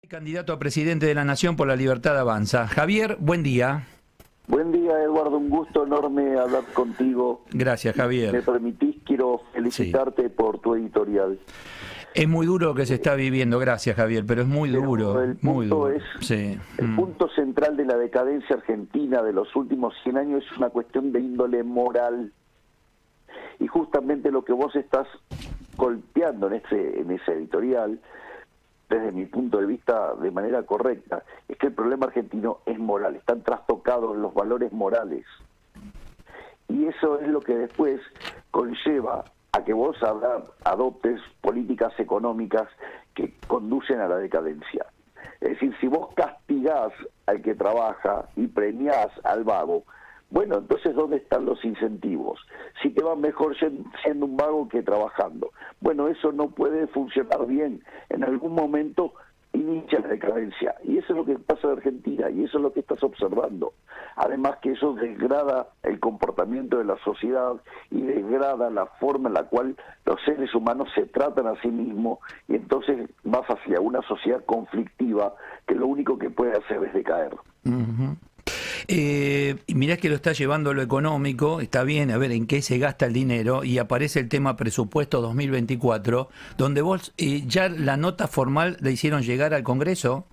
Candidato a presidente de la Nación por la Libertad Avanza. Javier, buen día. Buen día, Eduardo, un gusto enorme hablar contigo. Gracias, Javier. Me permitís, quiero felicitarte por tu editorial. Es muy duro lo que se está viviendo, gracias, Javier, pero es muy duro. El punto es, sí. el punto central de la decadencia argentina de los últimos 100 años es una cuestión de índole moral. Y justamente lo que vos estás golpeando en ese editorial, desde mi punto de vista de manera correcta, es que el problema argentino es moral, están trastocados los valores morales. Y eso es lo que después conlleva a que vos adoptes políticas económicas que conducen a la decadencia. Es decir, si vos castigás al que trabaja y premiás al vago, bueno, entonces ¿dónde están los incentivos? Si te va mejor siendo un vago que trabajando. Bueno, eso no puede funcionar bien. En algún momento inicia la decadencia. Y eso es lo que pasa en Argentina, y eso es lo que estás observando. Además que eso degrada el comportamiento de la sociedad y degrada la forma en la cual los seres humanos se tratan a sí mismos, y entonces vas hacia una sociedad conflictiva que lo único que puede hacer es decaer. Mirá que lo está llevando lo económico, está bien, a ver en qué se gasta el dinero, y aparece el tema presupuesto 2024, donde vos ya la nota formal le hicieron llegar al Congreso.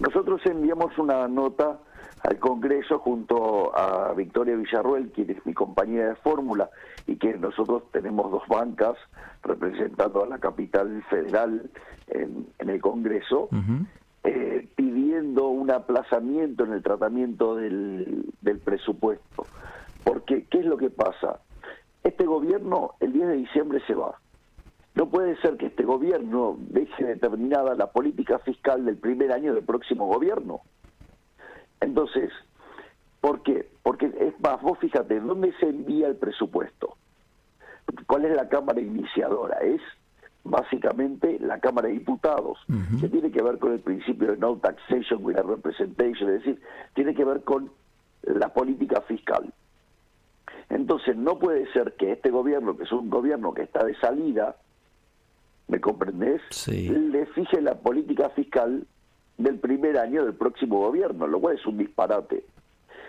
Nosotros enviamos una nota al Congreso junto a Victoria Villarruel, quien es mi compañera de fórmula, y que nosotros tenemos dos bancas representando a la capital federal en el Congreso, pidiendo un aplazamiento en el tratamiento del presupuesto. Porque, ¿qué es lo que pasa? Este gobierno el 10 de diciembre se va. No puede ser que este gobierno deje determinada la política fiscal del primer año del próximo gobierno. Entonces, ¿por qué? Porque es más, vos fíjate, ¿dónde se envía el presupuesto? ¿Cuál es la Cámara iniciadora? Es básicamente la Cámara de Diputados, que tiene que ver con el principio de no taxation without representation, es decir, tiene que ver con la política fiscal. Entonces no puede ser que este gobierno, que es un gobierno que está de salida, ¿me comprendés? Sí. Le fije la política fiscal del primer año del próximo gobierno, lo cual es un disparate.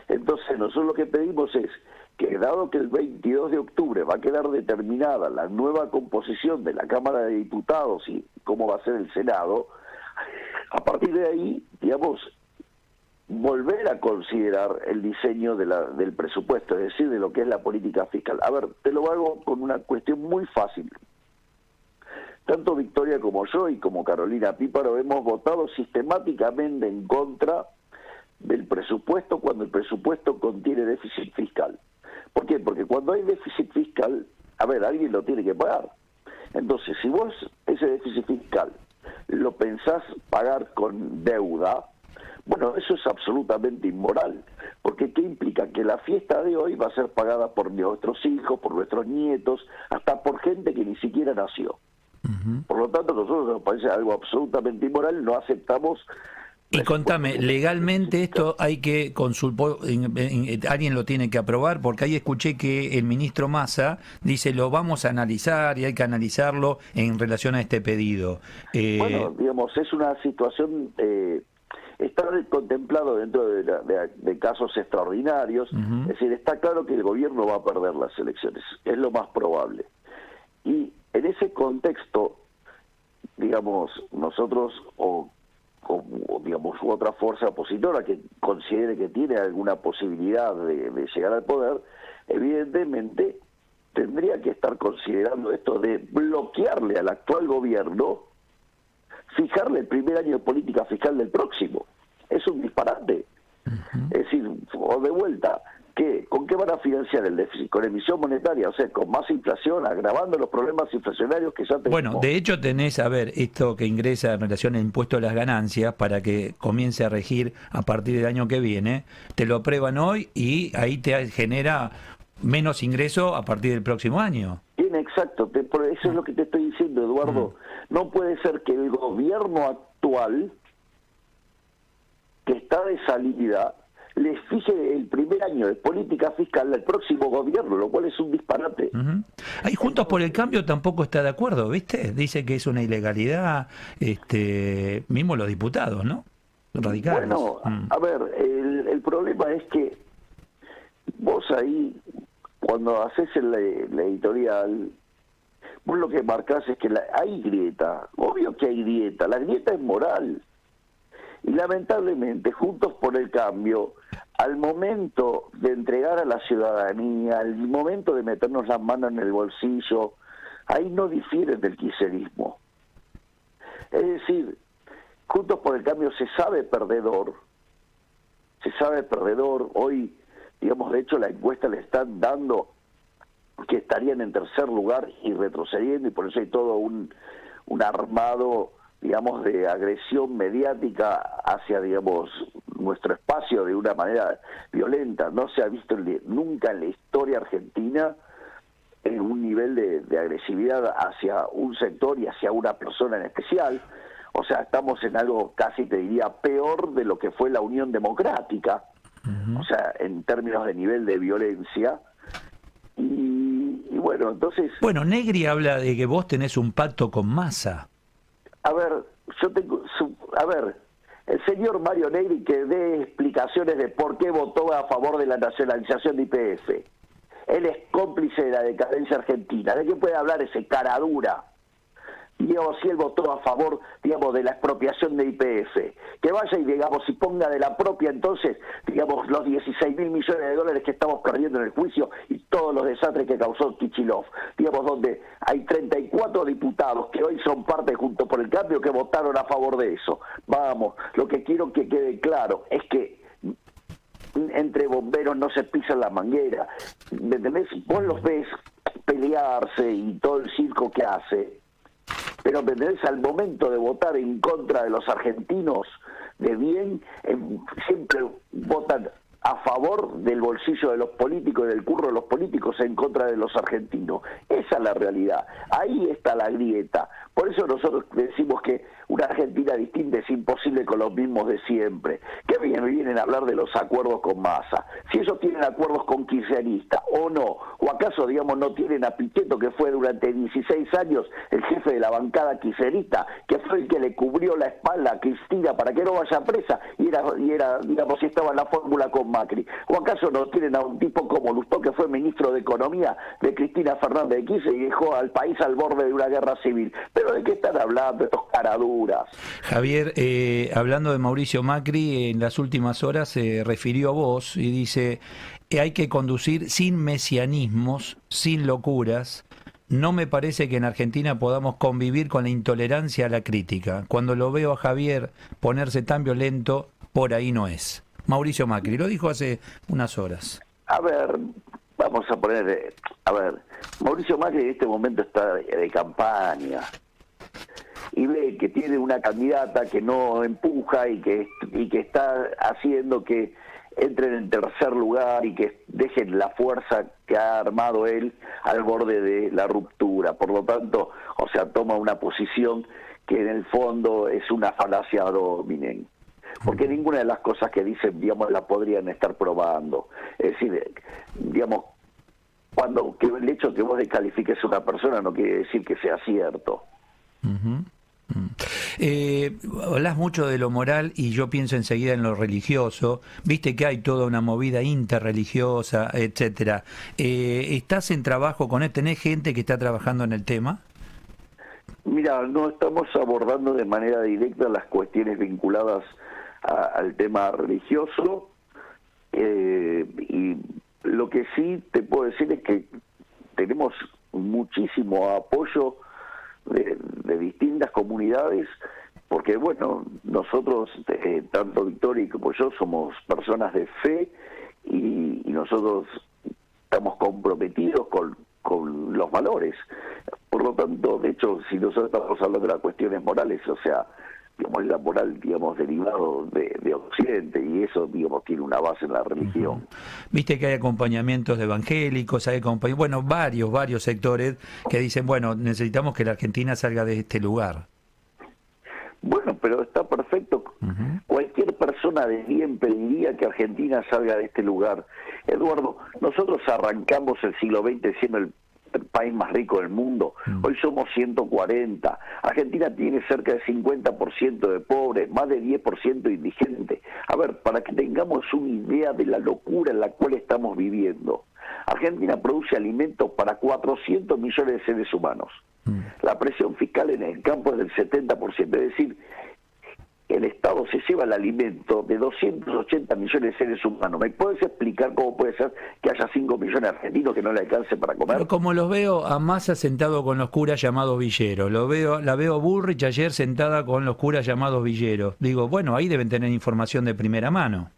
Entonces nosotros lo que pedimos es que, dado que el 22 de octubre va a quedar determinada la nueva composición de la Cámara de Diputados y cómo va a ser el Senado, a partir de ahí, digamos, volver a considerar el diseño del presupuesto, es decir, de lo que es la política fiscal. A ver, te lo hago con una cuestión muy fácil. Tanto Victoria como yo y como Carolina Píparo hemos votado sistemáticamente en contra del presupuesto cuando el presupuesto contiene déficit fiscal. ¿Por qué? Porque cuando hay déficit fiscal, a ver, alguien lo tiene que pagar. Entonces, si vos ese déficit fiscal lo pensás pagar con deuda, bueno, eso es absolutamente inmoral. Porque ¿qué implica? Que la fiesta de hoy va a ser pagada por nuestros hijos, por nuestros nietos, hasta por gente que ni siquiera nació. Por lo tanto, a nosotros nos parece algo absolutamente inmoral, no aceptamos. Y contame, legalmente esto hay que consultar, alguien lo tiene que aprobar, porque ahí escuché que el ministro Massa dice lo vamos a analizar y hay que analizarlo en relación a este pedido. Bueno, digamos, es una situación, está contemplado dentro de casos extraordinarios, es decir, está claro que el gobierno va a perder las elecciones, es lo más probable. Y en ese contexto, digamos, nosotros o digamos otra fuerza opositora que considere que tiene alguna posibilidad de llegar al poder, evidentemente tendría que estar considerando esto de bloquearle al actual gobierno, fijarle el primer año de política fiscal del próximo. Es un disparate. Es decir, o de vuelta, ¿con qué van a financiar el déficit? ¿Con emisión monetaria? O sea, con más inflación, agravando los problemas inflacionarios que ya tenemos. Bueno, de hecho tenés, a ver, esto que ingresa en relación al impuesto a las ganancias para que comience a regir a partir del año que viene, te lo aprueban hoy y ahí te genera menos ingreso a partir del próximo año. Bien, exacto, por eso es lo que te estoy diciendo, Eduardo. No puede ser que el gobierno actual, que está de salida, les fije el primer año de política fiscal al próximo gobierno, lo cual es un disparate. Ahí Juntos por el Cambio tampoco está de acuerdo, ¿viste? Dice que es una ilegalidad, mismo los diputados, ¿no? Radicales. Bueno, a ver, el problema es que vos ahí, cuando haces la editorial, vos lo que marcás es que hay grieta, obvio que hay grieta, la grieta es moral. Y lamentablemente, Juntos por el Cambio, al momento de entregar a la ciudadanía, al momento de meternos las manos en el bolsillo, ahí no difieren del kirchnerismo. Es decir, Juntos por el Cambio se sabe perdedor, hoy, digamos, de hecho la encuesta le están dando que estarían en tercer lugar y retrocediendo, y por eso hay todo un armado, digamos, de agresión mediática hacia, digamos, nuestro espacio de una manera violenta. No se ha visto nunca en la historia argentina un nivel de agresividad hacia un sector y hacia una persona en especial. O sea, estamos en algo casi, te diría, peor de lo que fue la Unión Democrática, o sea, en términos de nivel de violencia. Y bueno, entonces... Bueno, Negri habla de que vos tenés un pacto con Massa. A ver, el señor Mario Negri que dé explicaciones de por qué votó a favor de la nacionalización de YPF. Él es cómplice de la decadencia argentina. ¿De qué puede hablar ese cara dura? Digamos, si él votó a favor, digamos, de la expropiación de YPF, que vaya y, digamos, si ponga de la propia, entonces, digamos, los 16.000 millones de dólares que estamos perdiendo en el juicio y todos los desastres que causó Kicillof, digamos, donde hay 34 diputados que hoy son parte Junto por el Cambio que votaron a favor de eso. Vamos, lo que quiero que quede claro es que entre bomberos no se pisan la manguera, ¿me entendés? Vos los ves pelearse y todo el circo que hace, pero ¿me entendés? Al momento de votar en contra de los argentinos de bien, siempre votan a favor del bolsillo de los políticos y del curro de los políticos en contra de los argentinos. Esa es la realidad. Ahí está la grieta. Por eso nosotros decimos que una Argentina distinta es imposible con los mismos de siempre. ¿Qué vienen a hablar de los acuerdos con Massa? Si ellos tienen acuerdos con kirchneristas o no, o acaso, digamos, no tienen a Pichetto, que fue durante 16 años el jefe de la bancada kirchnerista, que fue el que le cubrió la espalda a Cristina para que no vaya presa, y era digamos, si estaba en la fórmula con Macri. ¿O acaso no tienen a un tipo como Lustó, que fue ministro de Economía de Cristina Fernández de Kirchner y dejó al país al borde de una guerra civil? ¿Pero de qué están hablando estos caraduras? Javier, hablando de Mauricio Macri, en las últimas horas se refirió a vos y dice: hay que conducir sin mesianismos, sin locuras. No me parece que en Argentina podamos convivir con la intolerancia a la crítica. Cuando lo veo a Javier ponerse tan violento, por ahí no es. Mauricio Macri, lo dijo hace unas horas. A ver, vamos a poner... Mauricio Macri en este momento está de campaña y ve que tiene una candidata que no empuja y que está haciendo que entren en tercer lugar y que dejen la fuerza que ha armado él al borde de la ruptura. Por lo tanto, o sea, toma una posición que en el fondo es una falacia ad hominem, porque ninguna de las cosas que dicen, digamos, la podrían estar probando. Es decir, digamos, que el hecho de que vos descalifiques a una persona no quiere decir que sea cierto. Hablas mucho de lo moral y yo pienso enseguida en lo religioso. Viste que hay toda una movida interreligiosa, etcétera. ¿Estás en trabajo con él? ¿Tenés gente que está trabajando en el tema? Mira, no estamos abordando de manera directa las cuestiones vinculadas al tema religioso, y lo que sí te puedo decir es que tenemos muchísimo apoyo de distintas comunidades, porque bueno, nosotros, tanto Victoria como yo, somos personas de fe y nosotros estamos comprometidos con los valores. Por lo tanto, de hecho, si nosotros estamos hablando de las cuestiones morales, o sea, digamos, la moral, digamos, derivado de Occidente, y eso, digamos, tiene una base en la religión. Viste que hay acompañamientos de evangélicos, hay bueno, varios sectores que dicen, bueno, necesitamos que la Argentina salga de este lugar. Bueno, pero está perfecto. Cualquier persona persona de bien pediría que Argentina salga de este lugar. Eduardo, nosotros arrancamos el siglo XX siendo el país más rico del mundo. Hoy somos 140. Argentina tiene cerca del 50% de pobres, más de 10% indigentes. A ver, para que tengamos una idea de la locura en la cual estamos viviendo. Argentina produce alimentos para 400 millones de seres humanos. La presión fiscal en el campo es del 70%, es decir, el Estado se lleva el alimento de 280 millones de seres humanos. ¿Me puedes explicar cómo puede ser que haya 5 millones de argentinos que no le alcance para comer? Pero como los veo a Massa sentado con los curas llamados villeros, la veo a Bullrich ayer sentada con los curas llamados villeros. Digo, bueno, ahí deben tener información de primera mano.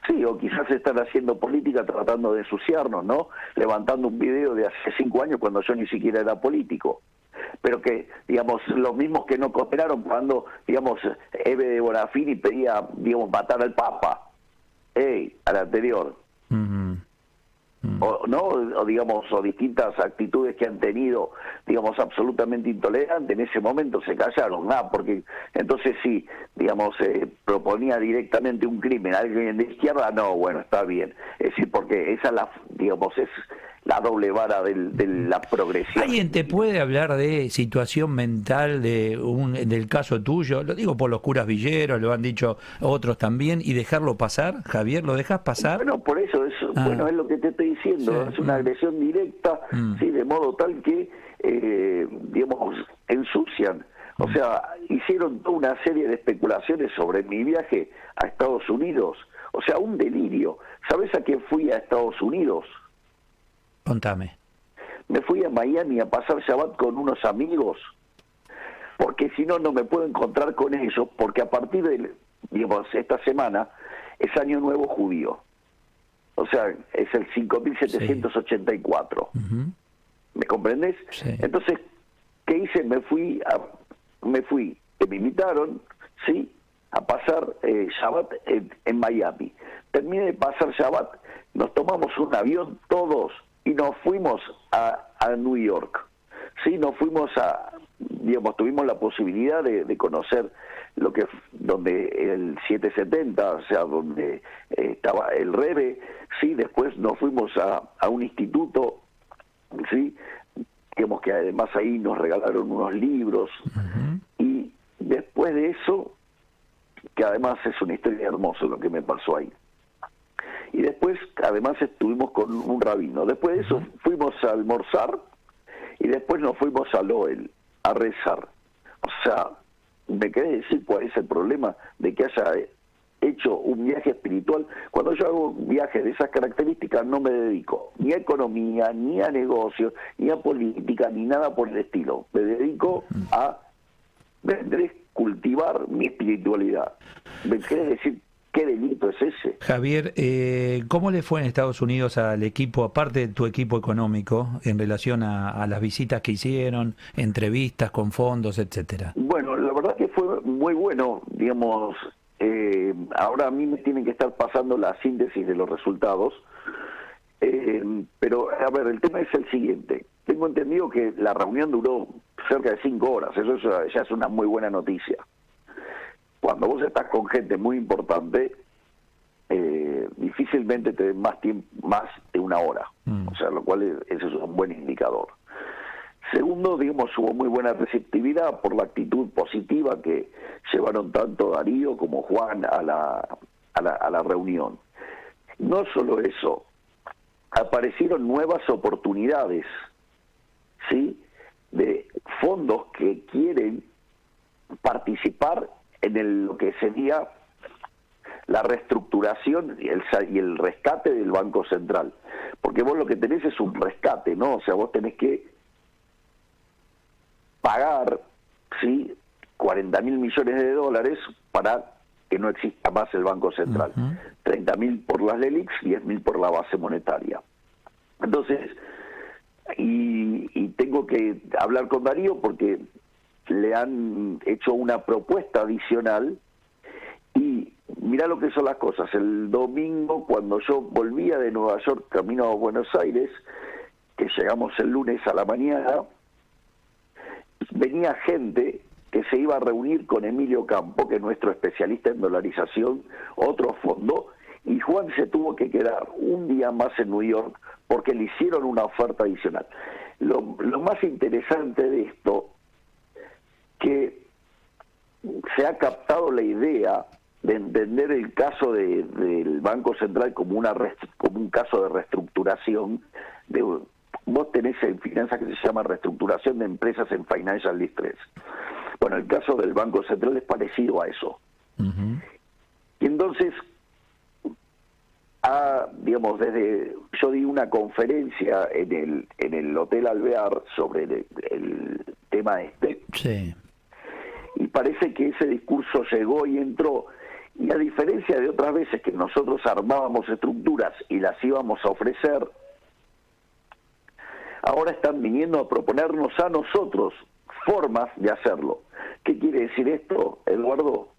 Sí, o quizás están haciendo política tratando de ensuciarnos, ¿no? Levantando un video de hace 5 años cuando yo ni siquiera era político. Pero que, digamos, los mismos que no cooperaron cuando, digamos, Eve de Bonafini pedía, digamos, matar al Papa, al anterior. O, ¿no? O, digamos, o distintas actitudes que han tenido, digamos, absolutamente intolerantes, en ese momento se callaron, porque entonces sí, digamos, proponía directamente un crimen a alguien de izquierda, no, bueno, está bien. Es decir, porque esa, digamos, es la doble vara de la progresión. ¿Alguien te puede hablar de situación mental del caso tuyo? Lo digo por los curas villeros, lo han dicho otros también, y dejarlo pasar, Javier, ¿lo dejas pasar? Bueno, por eso, bueno, es lo que te estoy diciendo, sí. Es una agresión directa, sí, de modo tal que, digamos, ensucian. O sea, hicieron toda una serie de especulaciones sobre mi viaje a Estados Unidos. O sea, un delirio. ¿Sabes a qué fui a Estados Unidos? Contame. Me fui a Miami a pasar Shabbat con unos amigos, porque si no, no me puedo encontrar con ellos, porque a partir de, digamos, esta semana es Año Nuevo Judío. O sea, es el 5784. Sí. ¿Me comprendes? Sí. Entonces, ¿qué hice? Me fui, que me invitaron, ¿sí?, a pasar Shabbat en Miami. Terminé de pasar Shabbat, nos tomamos un avión todos y nos fuimos a New York. Sí, nos fuimos digamos, tuvimos la posibilidad de conocer donde el 770, o sea, donde estaba el Rebbe, sí, después nos fuimos a un instituto, sí, digamos que además ahí nos regalaron unos libros, y después de eso, que además es una historia hermosa lo que me pasó ahí. Y después, además, estuvimos con un rabino. Después de eso, fuimos a almorzar y después nos fuimos al Ohel a rezar. O sea, me quedé decir cuál es el problema de que haya hecho un viaje espiritual. Cuando yo hago un viaje de esas características, no me dedico ni a economía, ni a negocios, ni a política, ni nada por el estilo. Me dedico a cultivar mi espiritualidad. Me quedé decir, ¿qué delito es ese? Javier, ¿cómo le fue en Estados Unidos al equipo, aparte de tu equipo económico, en relación a las visitas que hicieron, entrevistas con fondos, etcétera? Bueno, la verdad que fue muy bueno, digamos, ahora a mí me tienen que estar pasando la síntesis de los resultados, pero, a ver, el tema es el siguiente. Tengo entendido que la reunión duró cerca de 5 horas, eso ya es una muy buena noticia. Cuando vos estás con gente muy importante, difícilmente te den más tiempo, más de 1 hora, o sea, lo cual eso es un buen indicador. Segundo, digamos, hubo muy buena receptividad por la actitud positiva que llevaron tanto Darío como Juan a la reunión. No solo eso, aparecieron nuevas oportunidades, ¿sí?, de fondos que quieren participar en lo que sería la reestructuración y el rescate del Banco Central. Porque vos lo que tenés es un rescate, ¿no? O sea, vos tenés que pagar, ¿sí?, 40.000 millones de dólares para que no exista más el Banco Central. 30.000 por las LELIQs, 10.000 por la base monetaria. Entonces, y tengo que hablar con Darío porque le han hecho una propuesta adicional y mirá lo que son las cosas. El domingo, cuando yo volvía de Nueva York camino a Buenos Aires, que llegamos el lunes a la mañana, venía gente que que se iba a reunir con Emilio Campo, que es nuestro especialista en dolarización, otro fondo, y Juan se tuvo que quedar un día más en New York porque le hicieron una oferta adicional. Lo más interesante de esto, que se ha captado la idea de entender el caso del Banco Central como un caso de reestructuración. Vos tenés en finanzas que se llama reestructuración de empresas en financial distress. Bueno, el caso del Banco Central es parecido a eso. Uh-huh. Y entonces, yo di una conferencia en el Hotel Alvear sobre el tema este. Sí. Y parece que ese discurso llegó y entró. Y a diferencia de otras veces que nosotros armábamos estructuras y las íbamos a ofrecer, ahora están viniendo a proponernos a nosotros formas de hacerlo. ¿Qué quiere decir esto, Eduardo?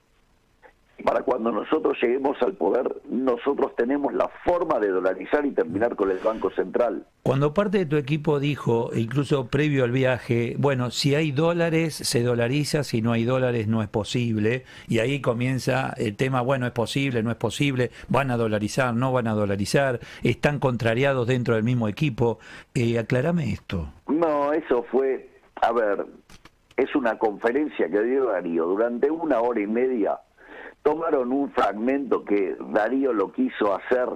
Para cuando nosotros lleguemos al poder, nosotros tenemos la forma de dolarizar y terminar con el Banco Central. Cuando parte de tu equipo dijo, incluso previo al viaje, bueno, si hay dólares se dolariza, si no hay dólares no es posible, y ahí comienza el tema, bueno, es posible, no es posible, van a dolarizar, no van a dolarizar, están contrariados dentro del mismo equipo. Aclárame esto. No, eso fue, a ver, es una conferencia que dio Darío durante 1 hora y media. Tomaron un fragmento que Darío lo quiso hacer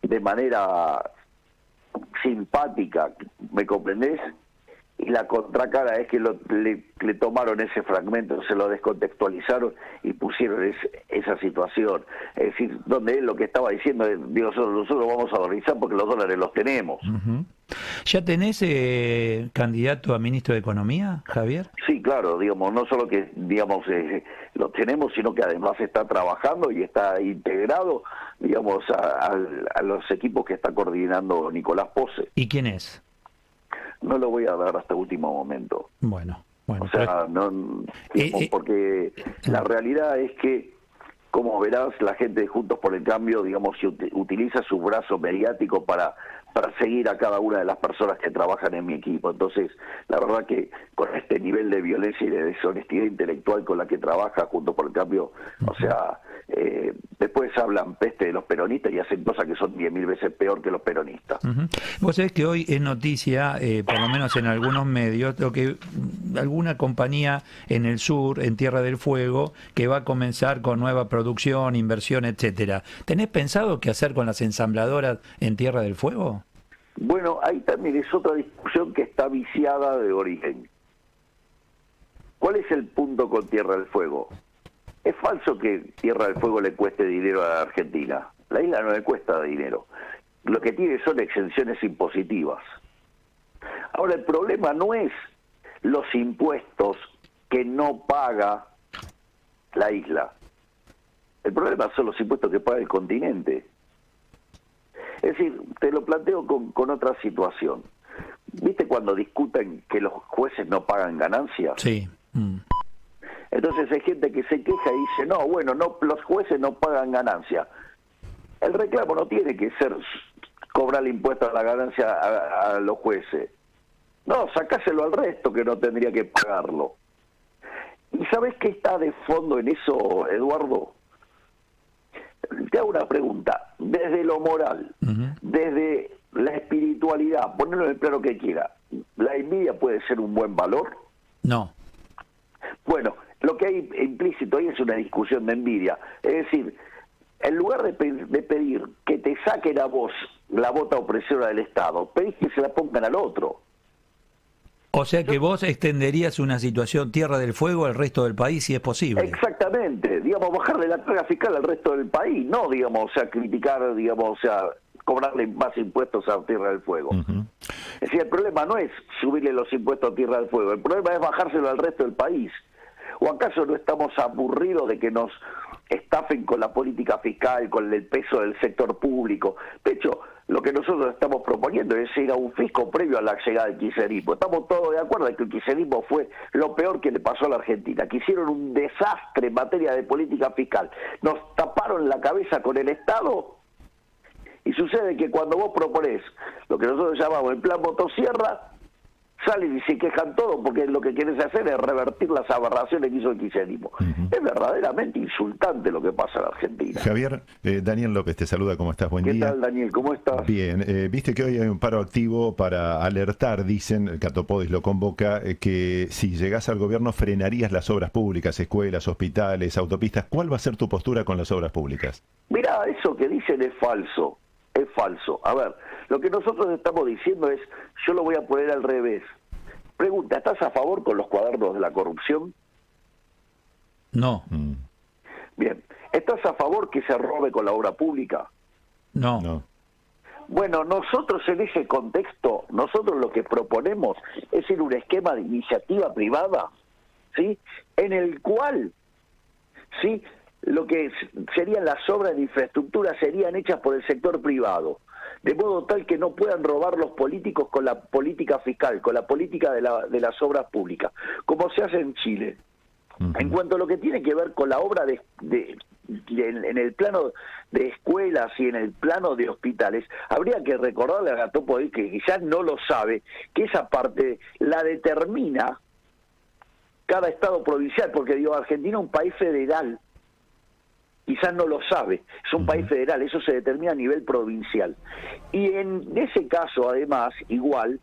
de manera simpática, ¿me comprendés? Y la contracara es que le tomaron ese fragmento, se lo descontextualizaron y pusieron esa situación. Es decir, donde él lo que estaba diciendo es, digo, nosotros vamos a dolarizar porque los dólares los tenemos. Uh-huh. ¿Ya tenés candidato a ministro de Economía, Javier? Sí, claro, digamos, no solo que lo tenemos, sino que además está trabajando y está integrado, digamos, a los equipos que está coordinando Nicolás Pose. ¿Y quién es? No lo voy a dar hasta último momento. Bueno. O sea, porque la realidad es que, como verás, la gente de Juntos por el Cambio, digamos, utiliza su brazo mediático para seguir a cada una de las personas que trabajan en mi equipo. Entonces, la verdad que con este nivel de violencia y de deshonestidad intelectual con la que trabaja Juntos por el Cambio, o sea, después hablan peste de los peronistas y hacen cosas que son 10.000 veces peor que los peronistas. Uh-huh. Vos sabés que hoy es noticia, por lo menos en algunos medios, lo que alguna compañía en el sur, en Tierra del Fuego, que va a comenzar con nueva producción, inversión, etcétera. ¿Tenés pensado qué hacer con las ensambladoras en Tierra del Fuego? Bueno, ahí también es otra discusión que está viciada de origen. ¿Cuál es el punto con Tierra del Fuego? Es falso que Tierra del Fuego le cueste dinero a la Argentina. La isla no le cuesta dinero. Lo que tiene son exenciones impositivas. Ahora, el problema no es los impuestos que no paga la isla. El problema son los impuestos que paga el continente. Es decir, te lo planteo con otra situación. ¿Viste cuando discuten que los jueces no pagan ganancias? Sí. Entonces hay gente que se queja y dice, no, bueno, no, los jueces no pagan ganancia. El reclamo no tiene que ser cobrar el impuesto a la ganancia a los jueces. No, sacáselo al resto que no tendría que pagarlo. ¿Y sabés qué está de fondo en eso, Eduardo? Te hago una pregunta. Desde lo moral, desde la espiritualidad, ponerlo en el plano que quiera, ¿la envidia puede ser un buen valor? No. Bueno, lo que hay implícito ahí es una discusión de envidia. Es decir, en lugar de pedir que te saquen a vos la bota opresora del Estado, pedís que se la pongan al otro. O sea que vos extenderías una situación Tierra del Fuego al resto del país si es posible. Exactamente, digamos, bajarle la carga fiscal al resto del país, no, digamos, o sea, criticar, digamos, o sea, cobrarle más impuestos a Tierra del Fuego. Uh-huh. Es decir, el problema no es subirle los impuestos a Tierra del Fuego, el problema es bajárselo al resto del país. ¿O acaso no estamos aburridos de que nos estafen con la política fiscal, con el peso del sector público? De hecho, lo que nosotros estamos proponiendo es ir a un fisco previo a la llegada del kirchnerismo. Estamos todos de acuerdo en que el kirchnerismo fue lo peor que le pasó a la Argentina, que hicieron un desastre en materia de política fiscal. Nos taparon la cabeza con el Estado y sucede que cuando vos proponés lo que nosotros llamamos el plan motosierra, salen y se quejan todo porque lo que quieren hacer es revertir las aberraciones que hizo el kirchnerismo. Es verdaderamente insultante lo que pasa en Argentina. Javier, Daniel López te saluda, ¿cómo estás? Buen día. ¿Qué tal, Daniel? ¿Cómo estás? Bien, viste que hoy hay un paro activo para alertar, dicen, el Catopodis lo convoca, que si llegás al gobierno frenarías las obras públicas, escuelas, hospitales, autopistas. ¿Cuál va a ser tu postura con las obras públicas? Mira, eso que dicen es falso. Es falso. A ver, lo que nosotros estamos diciendo es, yo lo voy a poner al revés. Pregunta, ¿estás a favor con los cuadernos de la corrupción? No. Bien. ¿Estás a favor que se robe con la obra pública? No. Bueno, nosotros en ese contexto, nosotros lo que proponemos es ir un esquema de iniciativa privada, ¿sí? En el cual, ¿sí?, lo que serían las obras de infraestructura serían hechas por el sector privado, de modo tal que no puedan robar los políticos con la política fiscal, con la política de las obras públicas, como se hace en Chile. En cuanto a lo que tiene que ver con la obra en el plano de escuelas y en el plano de hospitales, habría que recordarle a Catopodis, que quizás no lo sabe, que esa parte la determina cada estado provincial, porque digo, Argentina es un país federal. Quizás no lo sabe, es un país federal, eso se determina a nivel provincial. Y en ese caso, además, igual,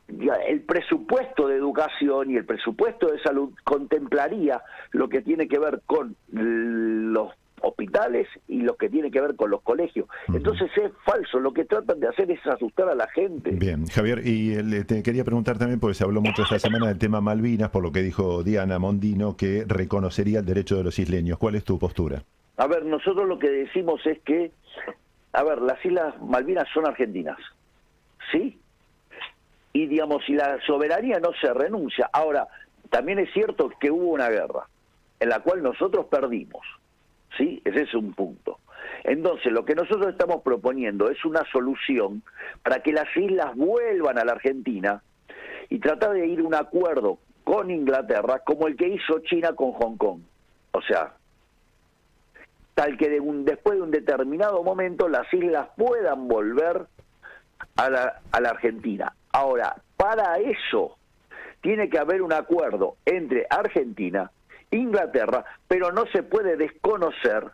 el presupuesto de educación y el presupuesto de salud contemplaría lo que tiene que ver con los hospitales y lo que tiene que ver con los colegios. Entonces es falso, lo que tratan de hacer es asustar a la gente. Bien, Javier, y te quería preguntar también, porque se habló mucho esta semana del tema Malvinas, por lo que dijo Diana Mondino, que reconocería el derecho de los isleños. ¿Cuál es tu postura? A ver, nosotros lo que decimos es que, a ver, las Islas Malvinas son argentinas, ¿sí? Y digamos, si la soberanía no se renuncia. Ahora, también es cierto que hubo una guerra, en la cual nosotros perdimos, ¿sí? Ese es un punto. Entonces, lo que nosotros estamos proponiendo es una solución para que las islas vuelvan a la Argentina y tratar de ir a un acuerdo con Inglaterra como el que hizo China con Hong Kong. O sea, tal que después de un determinado momento las islas puedan volver a la Argentina. Ahora, para eso tiene que haber un acuerdo entre Argentina, Inglaterra, pero no se puede desconocer,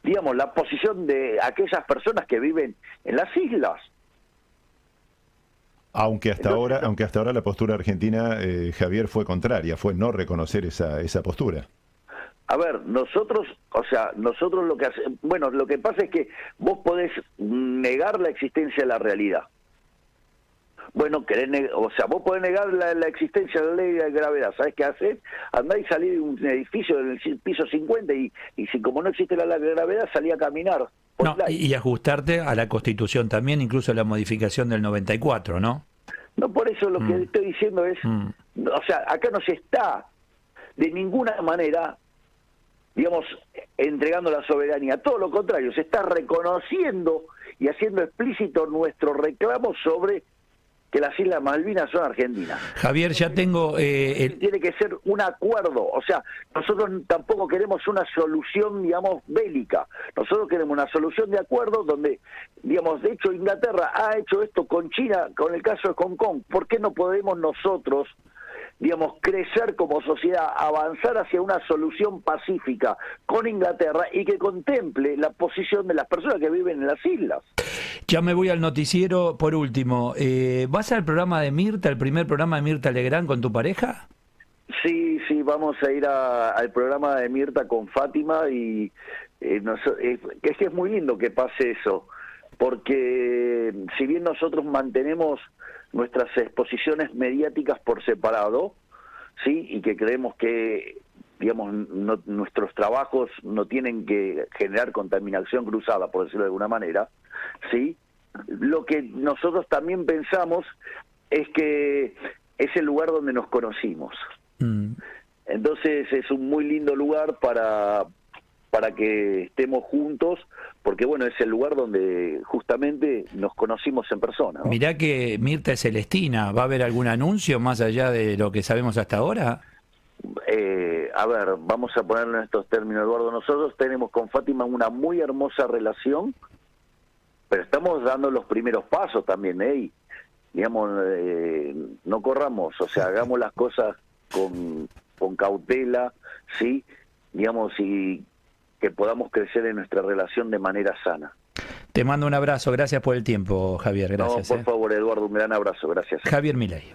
digamos, la posición de aquellas personas que viven en las islas. Aunque hasta ahora la postura argentina, Javier, fue contraria, fue no reconocer esa postura. A ver, nosotros lo que hacemos, bueno, lo que pasa es que vos podés negar la existencia de la realidad. Bueno, vos podés negar la existencia de la ley de gravedad. ¿Sabés qué haces? Andá y salí de un edificio en el piso 50 y si como no existe la ley de gravedad, salí a caminar. No, y ajustarte a la Constitución también, incluso la modificación del 94, ¿no? No, por eso lo que estoy diciendo es, o sea, acá no se está de ninguna manera, digamos, entregando la soberanía. Todo lo contrario, se está reconociendo y haciendo explícito nuestro reclamo sobre que las Islas Malvinas son argentinas. Javier, ya tengo... Tiene que ser un acuerdo, o sea, nosotros tampoco queremos una solución, digamos, bélica. Nosotros queremos una solución de acuerdo donde, digamos, de hecho Inglaterra ha hecho esto con China, con el caso de Hong Kong. ¿Por qué no podemos nosotros, digamos, crecer como sociedad, avanzar hacia una solución pacífica con Inglaterra y que contemple la posición de las personas que viven en las islas? Ya me voy al noticiero. Por último, ¿vas al programa de Mirta, el primer programa de Mirta Legrand con tu pareja? Sí, vamos a ir al programa de Mirta con Fátima y es que es muy lindo que pase eso, porque si bien nosotros mantenemos nuestras exposiciones mediáticas por separado, sí, y que creemos que, digamos, nuestros trabajos no tienen que generar contaminación cruzada, por decirlo de alguna manera, sí, lo que nosotros también pensamos es que es el lugar donde nos conocimos. Entonces es un muy lindo lugar para que estemos juntos, porque bueno, es el lugar donde justamente nos conocimos en persona, ¿no? Mirá que Mirta es celestina, ¿va a haber algún anuncio más allá de lo que sabemos hasta ahora? A ver, vamos a ponerlo en estos términos, Eduardo. Nosotros tenemos con Fátima una muy hermosa relación, pero estamos dando los primeros pasos también, digamos, no corramos, o sea, hagamos las cosas con cautela, ¿sí? Digamos, y que podamos crecer en nuestra relación de manera sana. Te mando un abrazo, gracias por el tiempo, Javier, gracias. No, por favor, Eduardo, un gran abrazo, gracias. Javier Milei.